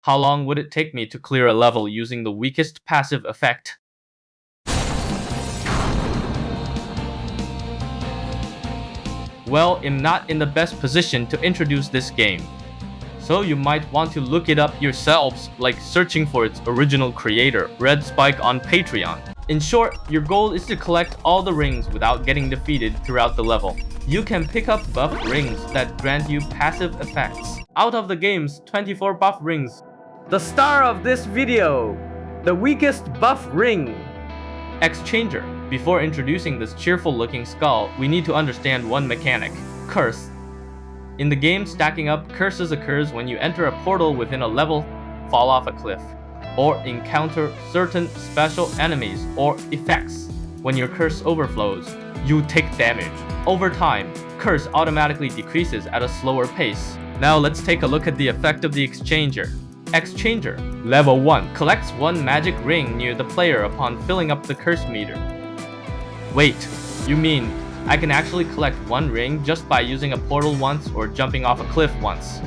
How long would it take me to clear a level using the weakest passive effect? Well, I'm not in the best position to introduce this game, so you might want to look it up yourselves, like searching for its original creator, Red Spike, on Patreon. In short, your goal is to collect all the rings without getting defeated throughout the level. You can pick up buff rings that grant you passive effects. Out of the game's 24 buff rings, the star of this video, the weakest buff ring, Exchanger. Before introducing this cheerful looking skull, we need to understand one mechanic: curse. In the game, stacking up curses occurs when you enter a portal within a level, fall off a cliff, or encounter certain special enemies or effects. When your curse overflows, you take damage. Over time, curse automatically decreases at a slower pace. Now let's take a look at the effect of the Exchanger. Exchanger, level 1, collects one magic ring near the player upon filling up the curse meter. Wait, you mean I can actually collect one ring just by using a portal once or jumping off a cliff once?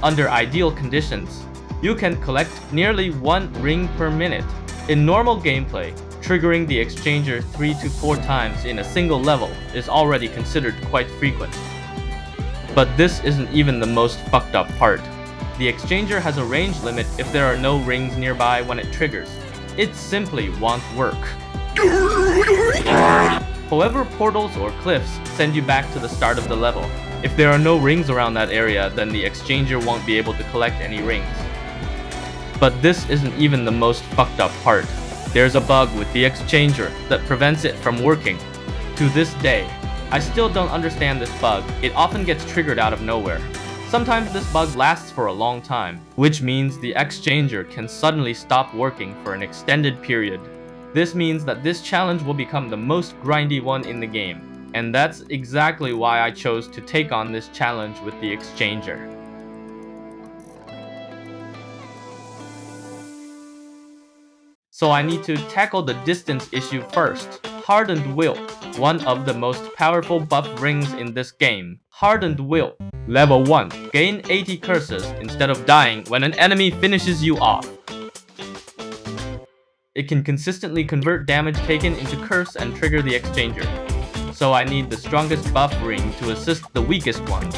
Under ideal conditions, you can collect nearly one ring per minute. In normal gameplay, triggering the Exchanger 3 to 4 times in a single level is already considered quite frequent. But this isn't even the most fucked up part. The Exchanger has a range limit if there are no rings nearby when it triggers. It simply won't work. However, portals or cliffs send you back to the start of the level. If there are no rings around that area, then the Exchanger won't be able to collect any rings. But this isn't even the most fucked up part. There's a bug with the Exchanger that prevents it from working. To this day, I still don't understand this bug. It often gets triggered out of nowhere. Sometimes this bug lasts for a long time, which means the Exchanger can suddenly stop working for an extended period. This means that this challenge will become the most grindy one in the game, and that's exactly why I chose to take on this challenge with the Exchanger. So I need to tackle the distance issue first. Hardened Will, one of the most powerful buff rings in this game. Hardened Will, level 1, gain 80 curses instead of dying when an enemy finishes you off. It can consistently convert damage taken into curse and trigger the Exchanger. So I need the strongest buff ring to assist the weakest one.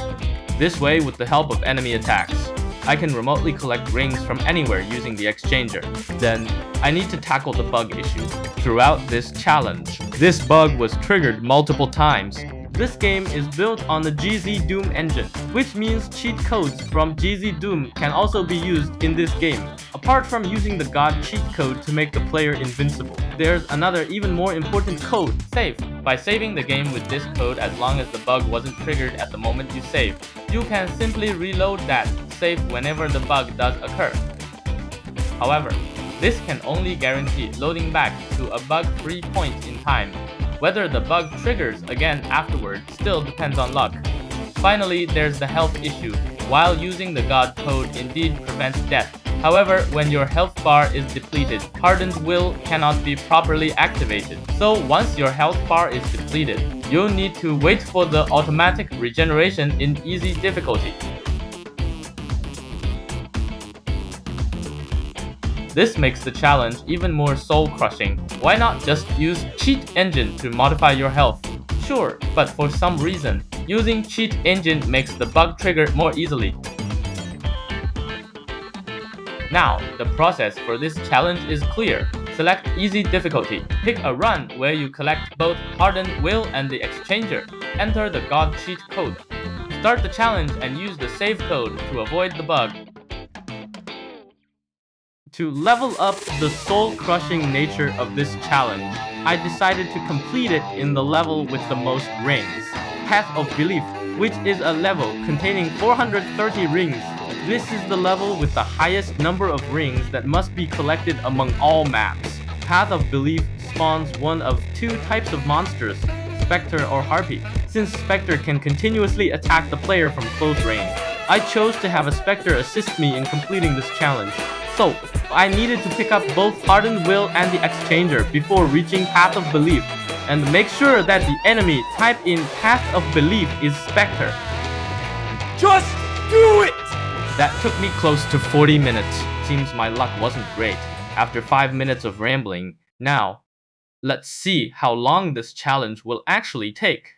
This way, with the help of enemy attacks, I can remotely collect rings from anywhere using the Exchanger. Then, I need to tackle the bug issue. Throughout this challenge, this bug was triggered multiple times. This game is built on the GZ Doom engine, which means cheat codes from GZ Doom can also be used in this game. Apart from using the God cheat code to make the player invincible, there's another even more important code, save. By saving the game with this code as long as the bug wasn't triggered at the moment you save, you can simply reload that save whenever the bug does occur. However, this can only guarantee loading back to a bug-free point in time. Whether the bug triggers again afterward still depends on luck. Finally, there's the health issue. While using the God code indeed prevents death. However, when your health bar is depleted, Hardened Will cannot be properly activated. So once your health bar is depleted, you'll need to wait for the automatic regeneration in easy difficulty. This makes the challenge even more soul-crushing. Why not just use Cheat Engine to modify your health? Sure, but for some reason, using Cheat Engine makes the bug trigger more easily. Now, the process for this challenge is clear. Select easy difficulty. Pick a run where you collect both Hardened Will and the Exchanger. Enter the God cheat code. Start the challenge and use the save code to avoid the bug. To level up the soul-crushing nature of this challenge, I decided to complete it in the level with the most rings, Path of Belief, which is a level containing 430 rings. This is the level with the highest number of rings that must be collected among all maps. Path of Belief spawns one of two types of monsters, Spectre or Harpy. Since Spectre can continuously attack the player from close range, I chose to have a Spectre assist me in completing this challenge. So, I needed to pick up both Hardened Will and the Exchanger before reaching Path of Belief, and make sure that the enemy type in Path of Belief is Spectre. That took me close to 40 minutes. Seems my luck wasn't great. After 5 minutes of rambling, now, let's see how long this challenge will actually take.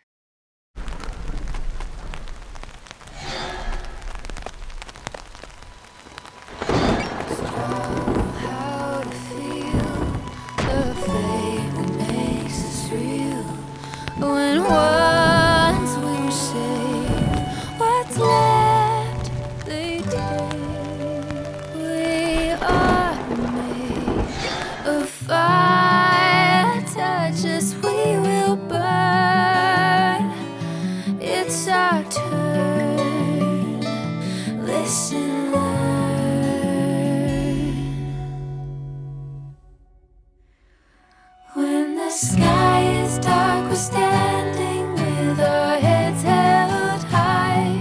When once we were safe, what's left they take. We are made of fire, touch us, we will burn. It's our turn, listen, learn. When the sky is dark, we're standing with our heads held high,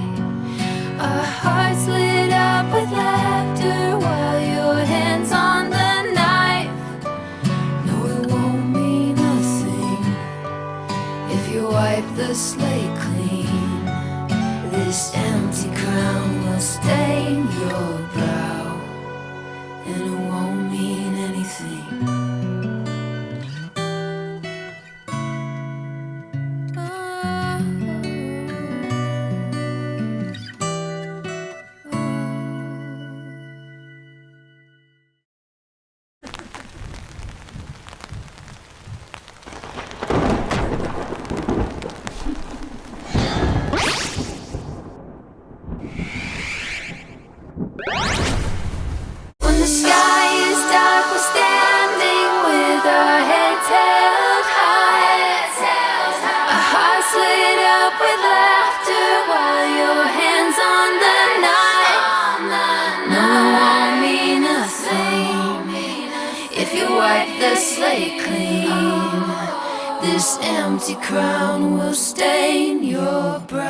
our hearts lit up with laughter while your hands on the knife. No, it won't mean a thing if you wipe the slate clean. This empty crown will stain your brow, and it won't mean anything. When the sky is dark, we're standing with our heads held high, our hearts lit up with laughter while your hands on the knife. No, it won't mean a thing if you wipe the slate clean. This empty crown will stain your brow.